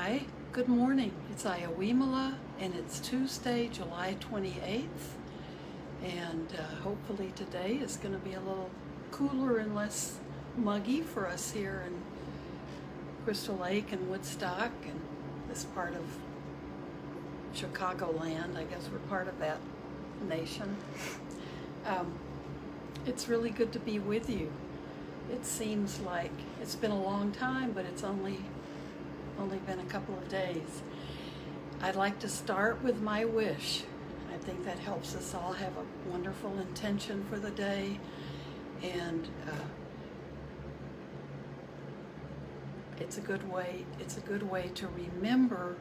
Hi, good morning. It's Ayya Vimala, and it's Tuesday, July 28th. And hopefully today is going to be a little cooler and less muggy for us here in Crystal Lake and Woodstock and this part of Chicagoland. I guess we're part of that nation. It's really good to be with you. It seems like it's been a long time, but it's only been a couple of days. I'd like to start with my wish. I think that helps us all have a wonderful intention for the day, and it's a good way to remember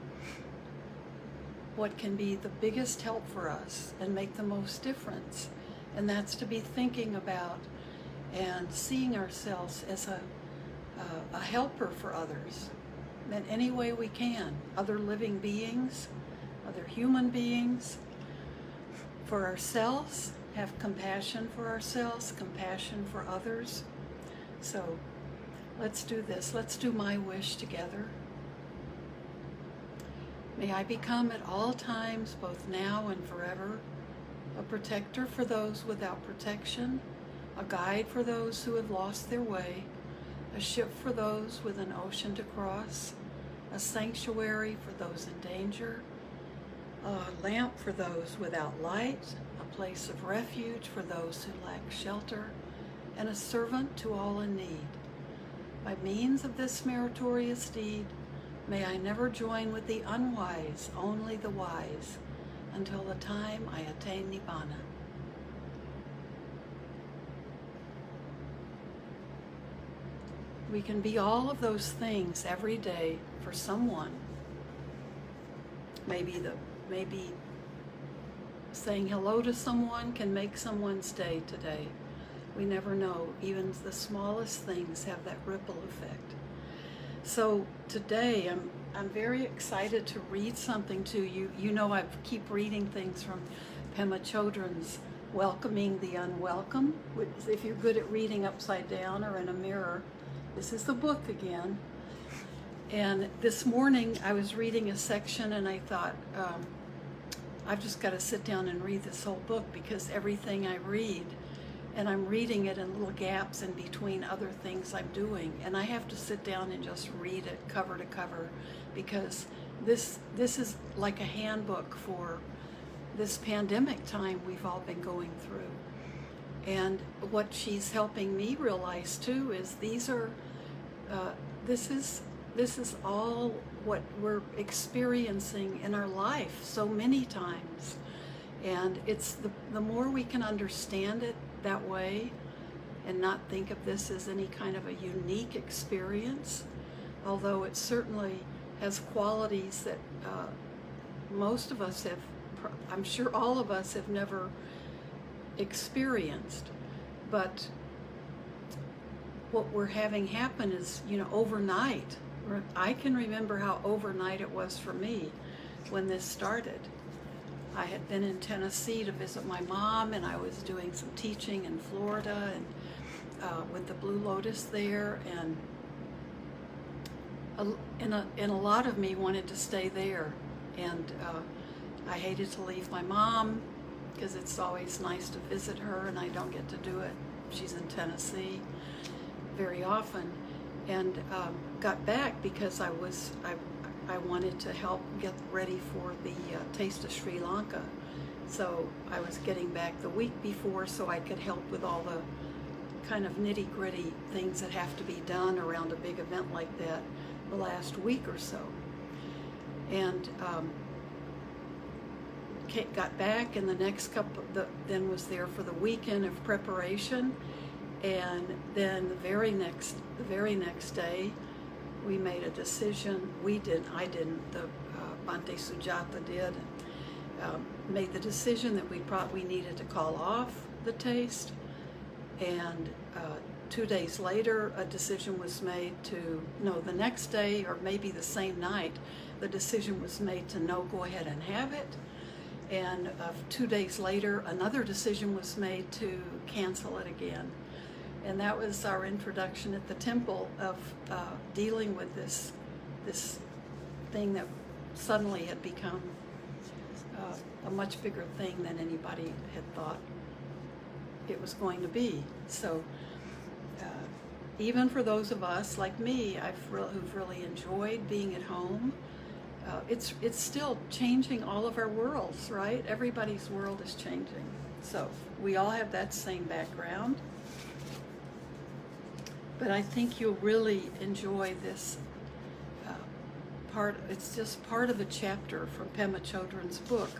what can be the biggest help for us and make the most difference, and that's to be thinking about and seeing ourselves as a helper for others in any way we can, other living beings, other human beings. For ourselves, have compassion for ourselves, compassion for others. So let's do this. Let's do my wish together. May I become at all times, both now and forever, a protector for those without protection, a guide for those who have lost their way, a ship for those with an ocean to cross, a sanctuary for those in danger, a lamp for those without light, a place of refuge for those who lack shelter, and a servant to all in need. By means of this meritorious deed, may I never join with the unwise, only the wise, until the time I attain Nibbana. We can be all of those things every day for someone. Maybe saying hello to someone can make someone's day today. We never know. Even the smallest things have that ripple effect. So today I'm very excited to read something to you. You know, I keep reading things from Pema Chodron's Welcoming the Unwelcome. If you're good at reading upside down or in a mirror, this is the book again. And this morning I was reading a section and I thought, I've just got to sit down and read this whole book, because everything I read, and I'm reading it in little gaps in between other things I'm doing, and I have to sit down and just read it cover to cover, because this is like a handbook for this pandemic time we've all been going through. And what she's helping me realize too is this is all what we're experiencing in our life so many times. And it's the more we can understand it that way and not think of this as any kind of a unique experience, although it certainly has qualities that most of us have, I'm sure all of us have never experienced. But what we're having happen is, overnight. I can remember how overnight it was for me when this started. I had been in Tennessee to visit my mom, and I was doing some teaching in Florida and with the Blue Lotus there, and a lot of me wanted to stay there, and I hated to leave my mom, because it's always nice to visit her, and I don't get to do it. She's in Tennessee very often, and got back because I wanted to help get ready for the Taste of Sri Lanka. So I was getting back the week before so I could help with all the kind of nitty-gritty things that have to be done around a big event like that the last week or so. And got back, and the next then was there for the weekend of preparation, and then the very next day we made a decision. I didn't, the Bhante Sujata did, made the decision that we needed to call off the taste, and 2 days later a decision was made the next day, or maybe the same night, the decision was made to go ahead and have it. And 2 days later, another decision was made to cancel it again. And that was our introduction at the temple of dealing with this thing that suddenly had become a much bigger thing than anybody had thought it was going to be. So even for those of us like me, who've really enjoyed being at home, it's still changing all of our worlds, right? Everybody's world is changing. So we all have that same background. But I think you'll really enjoy this part. It's just part of a chapter from Pema Chodron's book.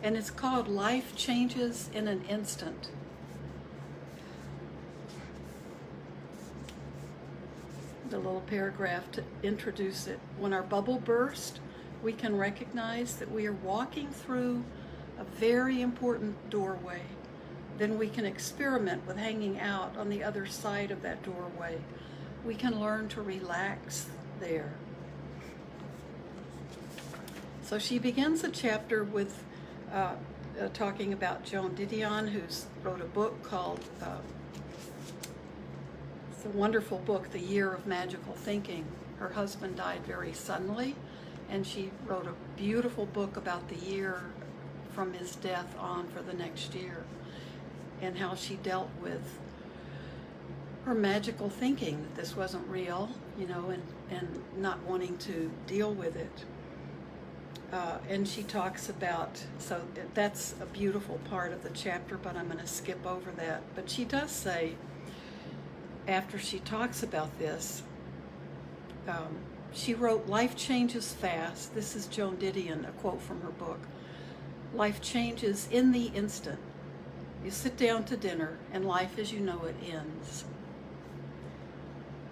And it's called Life Changes in an Instant. The little paragraph to introduce it. When our bubble bursts, we can recognize that we are walking through a very important doorway. Then we can experiment with hanging out on the other side of that doorway. We can learn to relax there. So she begins the chapter with talking about Joan Didion, who's wrote a book called, it's a wonderful book, The Year of Magical Thinking. Her husband died very suddenly, and she wrote a beautiful book about the year from his death on for the next year, and how she dealt with her magical thinking, that this wasn't real, and not wanting to deal with it. And she talks about, so that's a beautiful part of the chapter, but I'm going to skip over that. But she does say, after she talks about this, she wrote, "Life changes fast." This is Joan Didion, a quote from her book. "Life changes in the instant. You sit down to dinner, and life as you know it ends."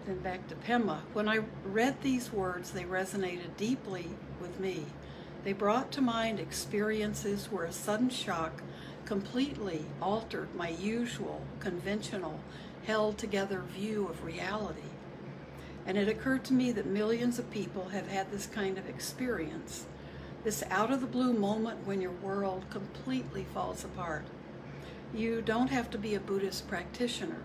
Then back to Pema. "When I read these words, they resonated deeply with me. They brought to mind experiences where a sudden shock completely altered my usual, conventional, held-together view of reality. And it occurred to me that millions of people have had this kind of experience, this out-of-the-blue moment when your world completely falls apart. You don't have to be a Buddhist practitioner.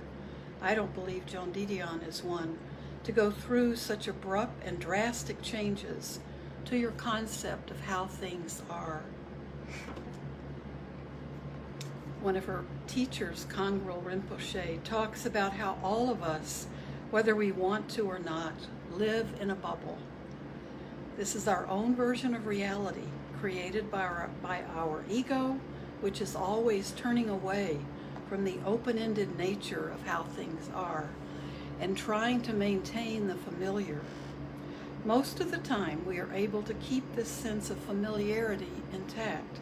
I don't believe Joan Didion is one, to go through such abrupt and drastic changes to your concept of how things are." One of her teachers, Kangro Rinpoche, talks about how all of us, whether we want to or not, live in a bubble. This is our own version of reality, created by our ego, which is always turning away from the open-ended nature of how things are and trying to maintain the familiar. Most of the time, we are able to keep this sense of familiarity intact.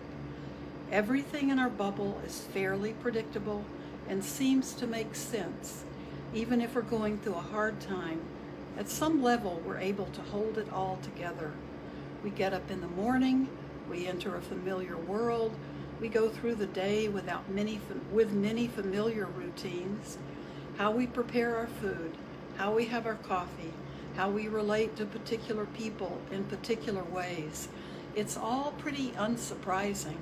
Everything in our bubble is fairly predictable and seems to make sense. Even if we're going through a hard time, at some level we're able to hold it all together. We get up in the morning, we enter a familiar world, we go through the day with many familiar routines, how we prepare our food, how we have our coffee, how we relate to particular people in particular ways. It's all pretty unsurprising.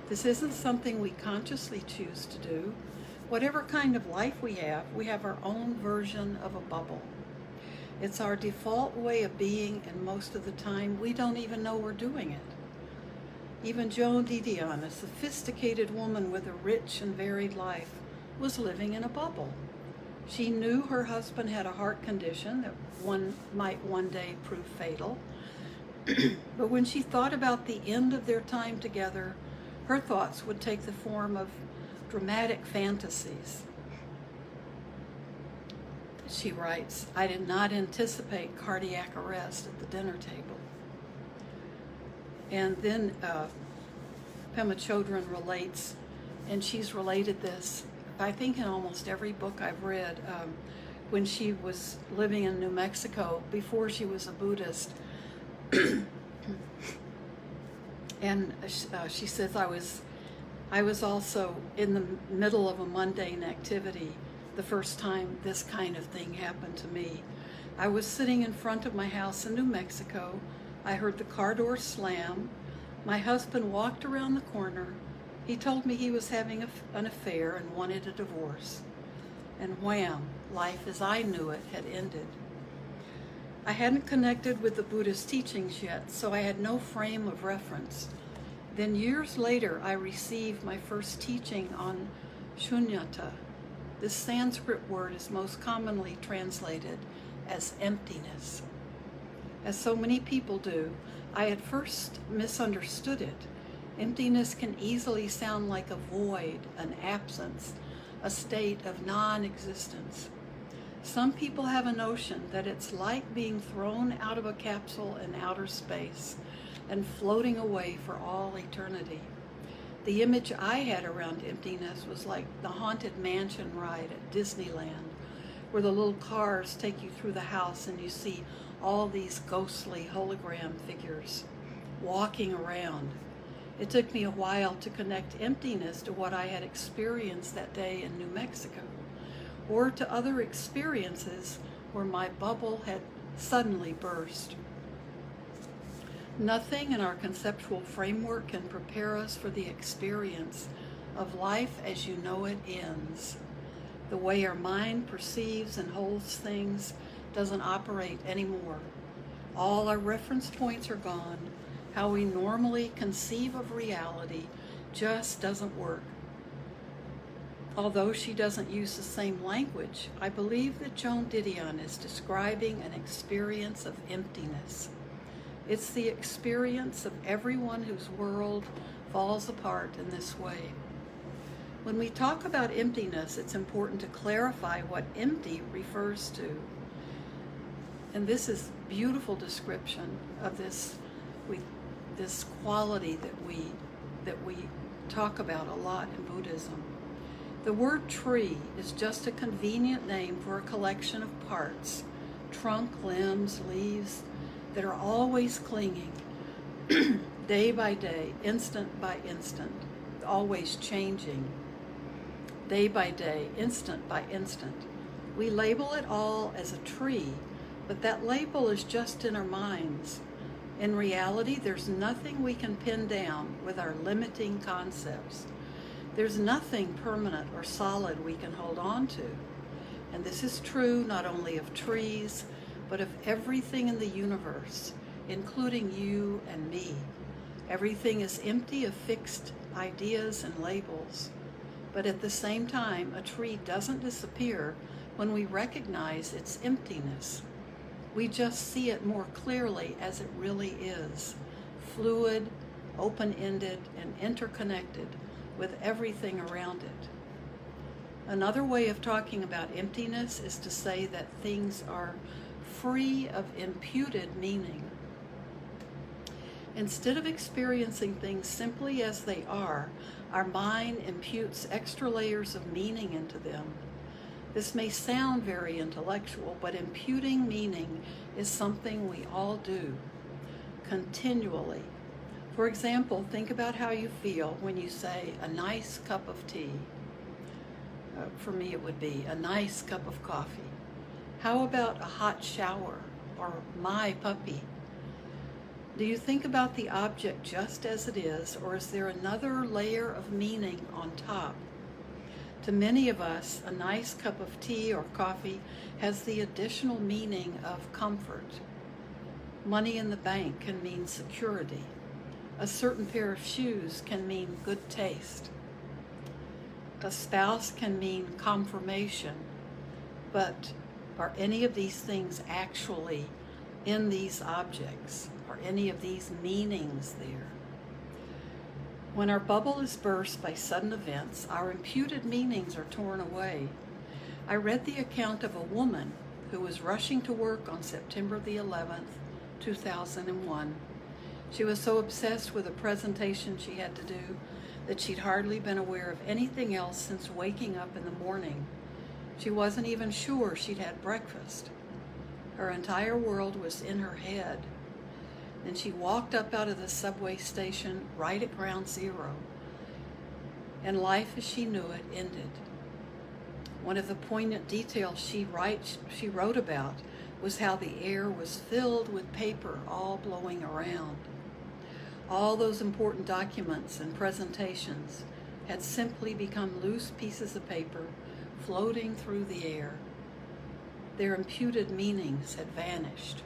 This isn't something we consciously choose to do. Whatever kind of life we have our own version of a bubble. It's our default way of being, and most of the time we don't even know we're doing it. Even Joan Didion, a sophisticated woman with a rich and varied life, was living in a bubble. She knew her husband had a heart condition that might one day prove fatal. But when she thought about the end of their time together, her thoughts would take the form of dramatic fantasies. She writes, "I did not anticipate cardiac arrest at the dinner table." And then Pema Chodron relates, and she's related this, I think, in almost every book I've read, when she was living in New Mexico before she was a Buddhist. And she says, I was also in the middle of a mundane activity the first time this kind of thing happened to me. I was sitting in front of my house in New Mexico. I heard the car door slam. My husband walked around the corner. He told me he was having an affair and wanted a divorce. And wham, life as I knew it had ended. I hadn't connected with the Buddhist teachings yet, so I had no frame of reference. Then years later, I received my first teaching on shunyata. This Sanskrit word is most commonly translated as emptiness. As so many people do, I at first misunderstood it. Emptiness can easily sound like a void, an absence, a state of non-existence. Some people have a notion that it's like being thrown out of a capsule in outer space and floating away for all eternity. The image I had around emptiness was like the Haunted Mansion ride at Disneyland, where the little cars take you through the house and you see all these ghostly hologram figures walking around. It took me a while to connect emptiness to what I had experienced that day in New Mexico, or to other experiences where my bubble had suddenly burst. Nothing in our conceptual framework can prepare us for the experience of life as you know it ends. The way our mind perceives and holds things doesn't operate anymore. All our reference points are gone. How we normally conceive of reality just doesn't work. Although she doesn't use the same language, I believe that Joan Didion is describing an experience of emptiness. It's the experience of everyone whose world falls apart in this way. When we talk about emptiness, it's important to clarify what empty refers to. And this is a beautiful description of this quality that we talk about a lot in Buddhism. The word tree is just a convenient name for a collection of parts, trunk, limbs, leaves, that are always clinging, day by day, instant by instant, always changing, day by day, instant by instant. We label it all as a tree, but that label is just in our minds. In reality, there's nothing we can pin down with our limiting concepts. There's nothing permanent or solid we can hold on to. And this is true not only of trees, but of everything in the universe, including you and me. Everything is empty of fixed ideas and labels. But at the same time, a tree doesn't disappear when we recognize its emptiness. We just see it more clearly as it really is, fluid, open-ended, and interconnected with everything around it. Another way of talking about emptiness is to say that things are free of imputed meaning. Instead of experiencing things simply as they are, our mind imputes extra layers of meaning into them. This may sound very intellectual, but imputing meaning is something we all do, continually. For example, think about how you feel when you say a nice cup of tea. For me, it would be a nice cup of coffee. How about a hot shower or my puppy? Do you think about the object just as it is, or is there another layer of meaning on top? To many of us, a nice cup of tea or coffee has the additional meaning of comfort. Money in the bank can mean security. A certain pair of shoes can mean good taste. A spouse can mean confirmation. But are any of these things actually in these objects? Are any of these meanings there? When our bubble is burst by sudden events, our imputed meanings are torn away. I read the account of a woman who was rushing to work on September the 11th, 2001. She was so obsessed with a presentation she had to do that she'd hardly been aware of anything else since waking up in the morning. She wasn't even sure she'd had breakfast. Her entire world was in her head. Then she walked up out of the subway station right at ground zero, and life as she knew it ended. One of the poignant details she wrote about was how the air was filled with paper all blowing around. All those important documents and presentations had simply become loose pieces of paper floating through the air. Their imputed meanings had vanished.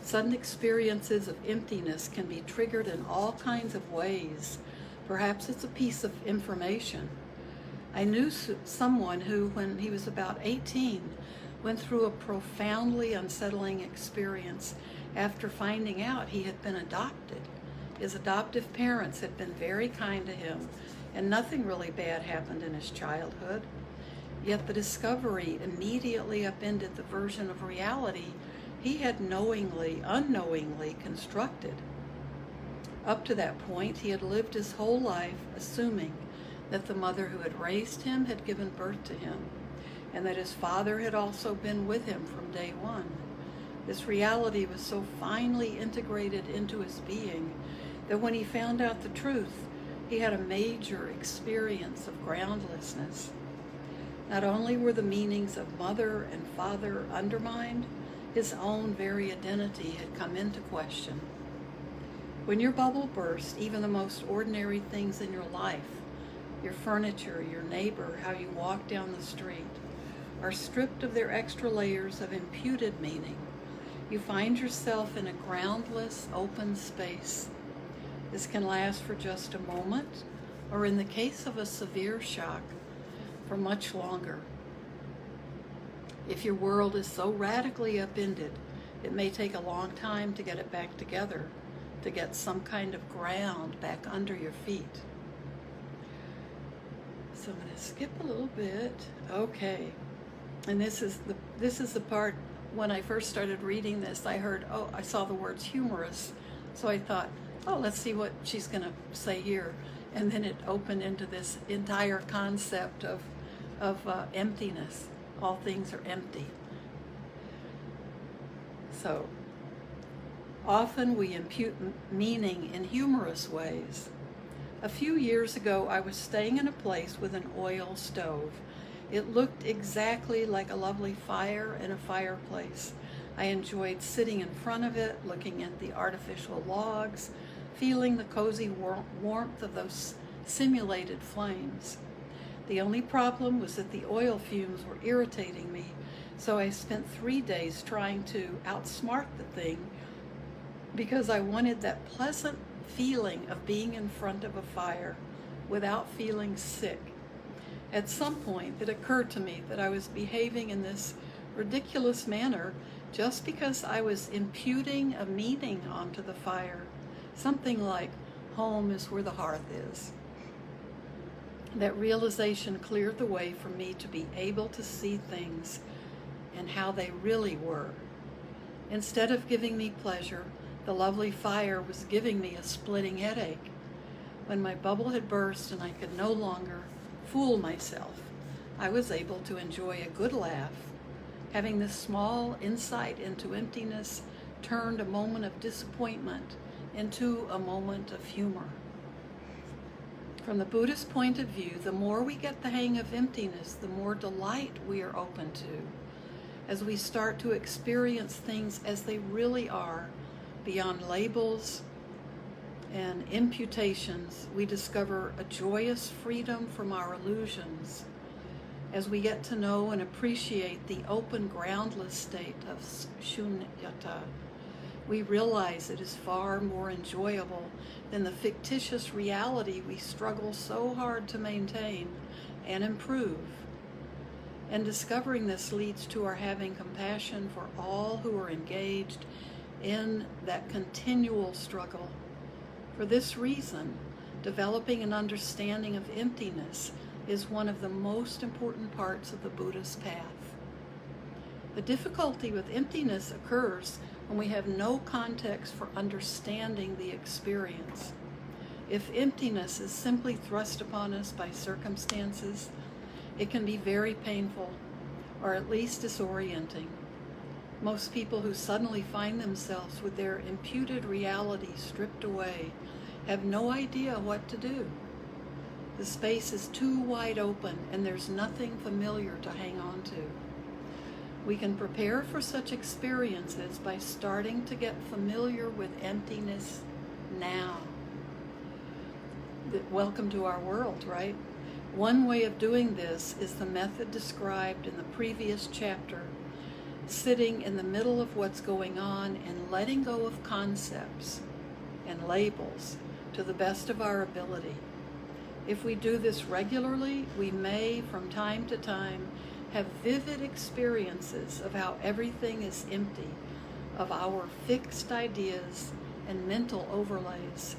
Sudden experiences of emptiness can be triggered in all kinds of ways. Perhaps it's a piece of information. I knew someone who, when he was about 18, went through a profoundly unsettling experience after finding out he had been adopted. His adoptive parents had been very kind to him, and nothing really bad happened in his childhood. Yet the discovery immediately upended the version of reality he had unknowingly constructed. Up to that point, he had lived his whole life assuming that the mother who had raised him had given birth to him, and that his father had also been with him from day one. This reality was so finely integrated into his being that when he found out the truth, he had a major experience of groundlessness. Not only were the meanings of mother and father undermined, his own very identity had come into question. When your bubble bursts, even the most ordinary things in your life, your furniture, your neighbor, how you walk down the street, are stripped of their extra layers of imputed meaning. You find yourself in a groundless, open space. This can last for just a moment, or in the case of a severe shock, for much longer. If your world is so radically upended, it may take a long time to get it back together, to get some kind of ground back under your feet. So I'm going to skip a little bit. Okay. And this is the part, when I first started reading this, I saw the words humorous. So I thought, let's see what she's going to say here. And then it opened into this entire concept of emptiness. All things are empty. So often we impute meaning in humorous ways. A few years ago, I was staying in a place with an oil stove. It looked exactly like a lovely fire in a fireplace. I enjoyed sitting in front of it, looking at the artificial logs, feeling the cozy warmth of those simulated flames. The only problem was that the oil fumes were irritating me, so I spent 3 days trying to outsmart the thing because I wanted that pleasant feeling of being in front of a fire without feeling sick. At some point, it occurred to me that I was behaving in this ridiculous manner just because I was imputing a meaning onto the fire, something like, home is where the hearth is. That realization cleared the way for me to be able to see things and how they really were. Instead of giving me pleasure, the lovely fire was giving me a splitting headache. When my bubble had burst and I could no longer fool myself, I was able to enjoy a good laugh. Having this small insight into emptiness turned a moment of disappointment into a moment of humor. From the Buddhist point of view, the more we get the hang of emptiness, the more delight we are open to. As we start to experience things as they really are, beyond labels and imputations, we discover a joyous freedom from our illusions. As we get to know and appreciate the open, groundless state of shunyata, we realize it is far more enjoyable than the fictitious reality we struggle so hard to maintain and improve. And discovering this leads to our having compassion for all who are engaged in that continual struggle. For this reason, developing an understanding of emptiness is one of the most important parts of the Buddhist path. The difficulty with emptiness occurs when we have no context for understanding the experience. If emptiness is simply thrust upon us by circumstances, it can be very painful, or at least disorienting. Most people who suddenly find themselves with their imputed reality stripped away have no idea what to do. The space is too wide open and there's nothing familiar to hang on to. We can prepare for such experiences by starting to get familiar with emptiness now. Welcome to our world, right? One way of doing this is the method described in the previous chapter, sitting in the middle of what's going on and letting go of concepts and labels to the best of our ability. If we do this regularly, we may, from time to time, have vivid experiences of how everything is empty, of our fixed ideas and mental overlays.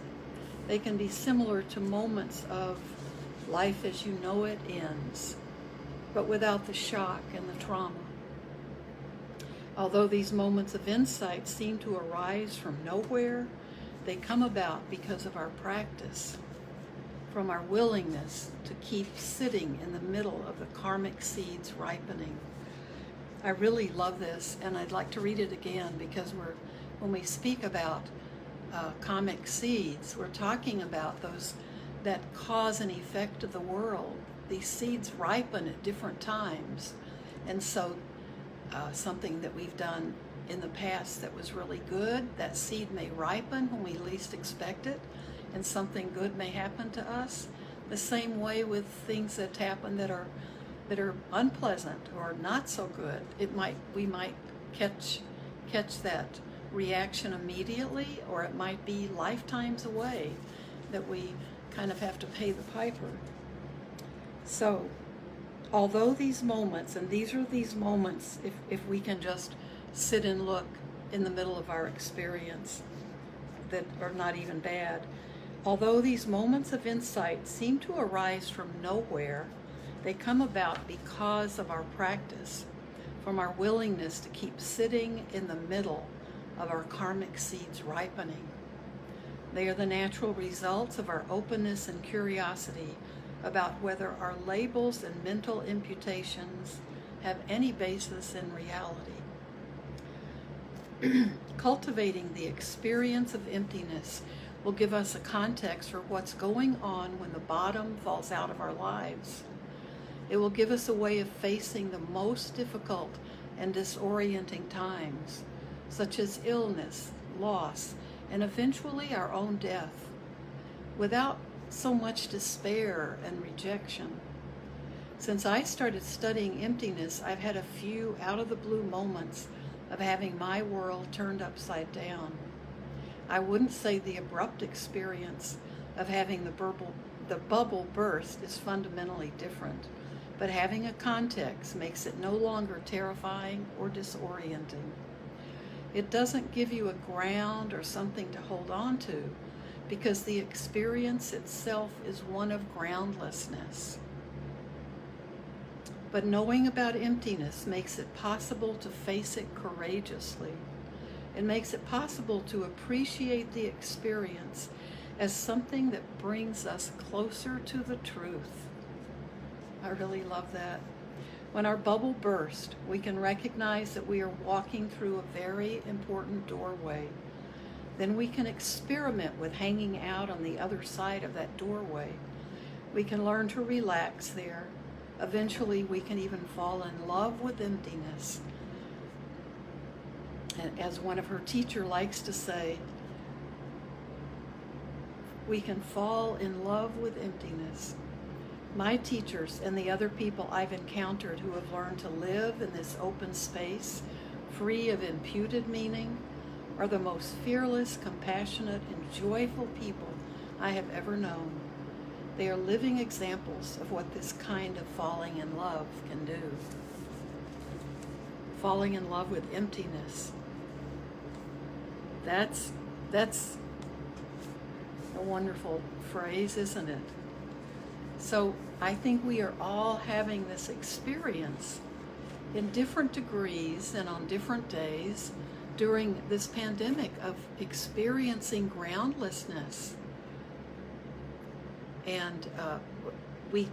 They can be similar to moments of life as you know it ends, but without the shock and the trauma. Although these moments of insight seem to arise from nowhere, they come about because of our practice, from our willingness to keep sitting in the middle of the karmic seeds ripening. I really love this, and I'd like to read it again because when we speak about karmic seeds, we're talking about those that cause and effect of the world. These seeds ripen at different times, and so something that we've done in the past that was really good, that seed may ripen when we least expect it, and something good may happen to us. The same way with things that happen that are unpleasant or not so good. We might catch that reaction immediately, or it might be lifetimes away that we kind of have to pay the piper. So, although these moments, and these are these moments, if we can just sit and look in the middle of our experience, that are not even bad, although these moments of insight seem to arise from nowhere, they come about because of our practice, from our willingness to keep sitting in the middle of our karmic seeds ripening. They are the natural results of our openness and curiosity about whether our labels and mental imputations have any basis in reality. Cultivating the experience of emptiness will give us a context for what's going on when the bottom falls out of our lives. It will give us a way of facing the most difficult and disorienting times, such as illness, loss, and eventually our own death, without so much despair and rejection. Since I started studying emptiness, I've had a few out-of-the-blue moments of having my world turned upside down. I wouldn't say the abrupt experience of having the bubble burst is fundamentally different, but having a context makes it no longer terrifying or disorienting. It doesn't give you a ground or something to hold on to, because the experience itself is one of groundlessness. But knowing about emptiness makes it possible to face it courageously. It makes it possible to appreciate the experience as something that brings us closer to the truth. I really love that. When our bubble bursts, we can recognize that we are walking through a very important doorway. Then we can experiment with hanging out on the other side of that doorway. We can learn to relax there. Eventually, we can even fall in love with emptiness. And as one of her teachers likes to say, we can fall in love with emptiness. My teachers and the other people I've encountered who have learned to live in this open space, free of imputed meaning, are the most fearless, compassionate, and joyful people I have ever known. They are living examples of what this kind of falling in love can do. Falling in love with emptiness. That's a wonderful phrase, isn't it? So I think we are all having this experience in different degrees and on different days during this pandemic of experiencing groundlessness. And we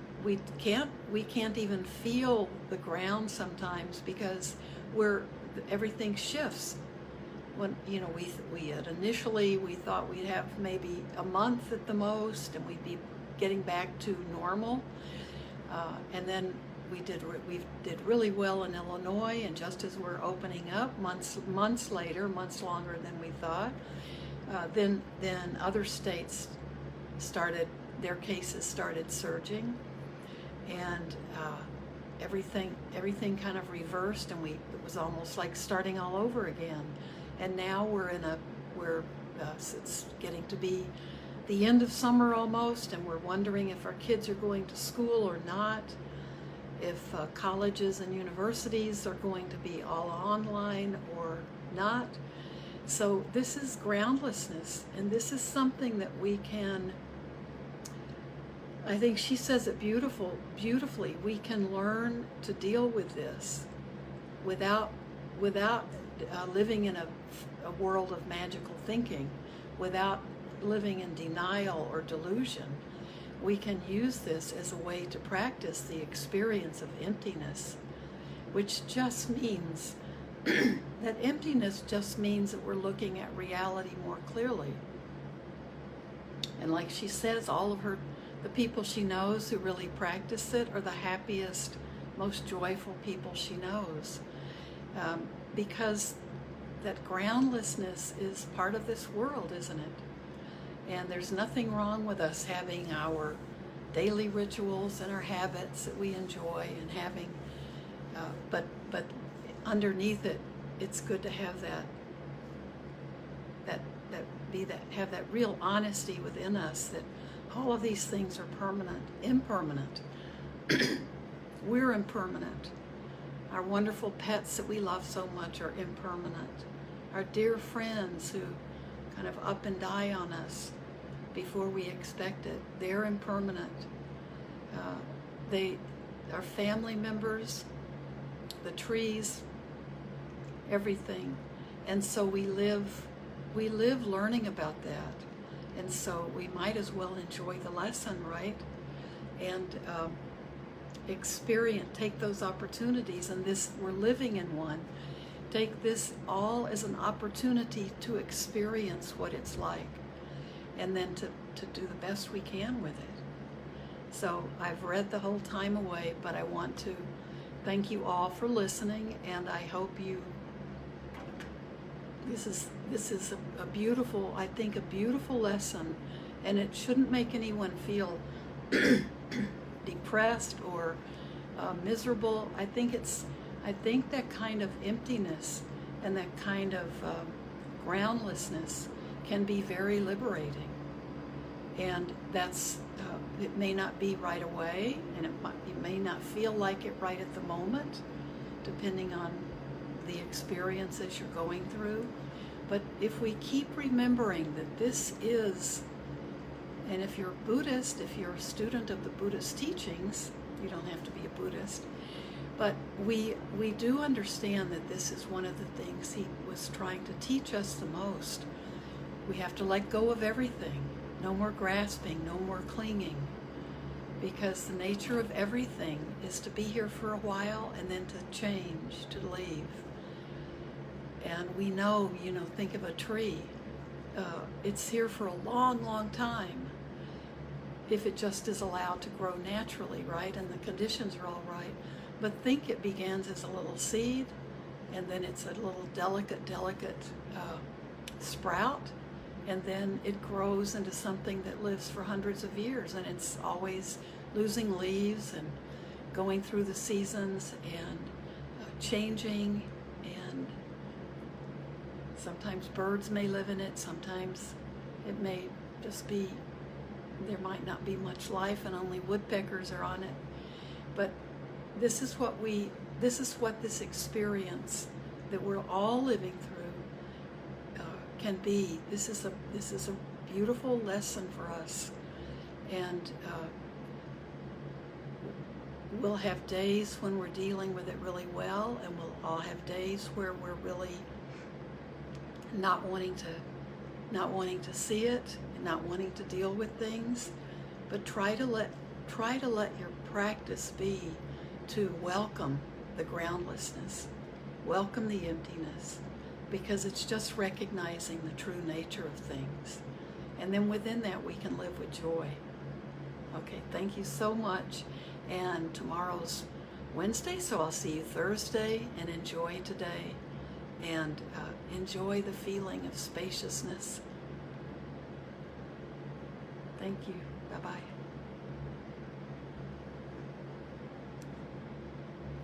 can't even feel the ground sometimes because everything shifts. When we had initially we thought we'd have maybe a month at the most, and we'd be getting back to normal, and then we did really well in Illinois, and just as we're opening up, months longer than we thought, then other states their cases started surging, everything kind of reversed, and it was almost like starting all over again. And now it's getting to be the end of summer almost, and we're wondering if our kids are going to school or not, if colleges and universities are going to be all online or not. So this is groundlessness, and this is something that we can, I think she says it beautifully, we can learn to deal with this without living in a world of magical thinking, without living in denial or delusion. We can use this as a way to practice the experience of emptiness, which just means that emptiness just means that we're looking at reality more clearly. And like she says, the people she knows who really practice it are the happiest, most joyful people she knows, because that groundlessness is part of this world, isn't it? And there's nothing wrong with us having our daily rituals and our habits that we enjoy and having, but underneath it, it's good to have have that real honesty within us that all of these things are impermanent. We're impermanent. Our wonderful pets that we love so much are impermanent. Our dear friends who kind of up and die on us before we expect it, they're impermanent. Our family members, the trees, everything. And so we live learning about that. And so we might as well enjoy the lesson, right? And take those opportunities, and we're living in one. Take this all as an opportunity to experience what it's like, and then to do the best we can with it. So I've read the whole time away, but I want to thank you all for listening, and I hope this is a beautiful, I think, a beautiful lesson, and it shouldn't make anyone feel depressed or miserable. I think that kind of emptiness and that kind of groundlessness can be very liberating, and it may not be right away, and it may not feel like it right at the moment, depending on the experiences you're going through. But if we keep remembering that this is, and if you're Buddhist, if you're a student of the Buddhist teachings, you don't have to be a Buddhist, but we do understand that this is one of the things he was trying to teach us the most. We have to let go of everything. No more grasping, no more clinging, because the nature of everything is to be here for a while and then to change, to leave. And we know, think of a tree. It's here for a long, long time if it just is allowed to grow naturally, right? And the conditions are all right. But think it begins as a little seed, and then it's a little delicate sprout, and then it grows into something that lives for hundreds of years, and it's always losing leaves and going through the seasons and changing, and sometimes birds may live in it, sometimes it may just be, there might not be much life and only woodpeckers are on it. But this is what this experience that we're all living through can be. This is a beautiful lesson for us, and we'll have days when we're dealing with it really well, and we'll all have days where we're really not wanting to see it, not wanting to deal with things. But try to let your practice be to welcome the groundlessness, welcome the emptiness, because it's just recognizing the true nature of things. And then within that, we can live with joy. Okay, thank you so much. And tomorrow's Wednesday, so I'll see you Thursday, and enjoy today, and enjoy the feeling of spaciousness. Thank you. Bye-bye.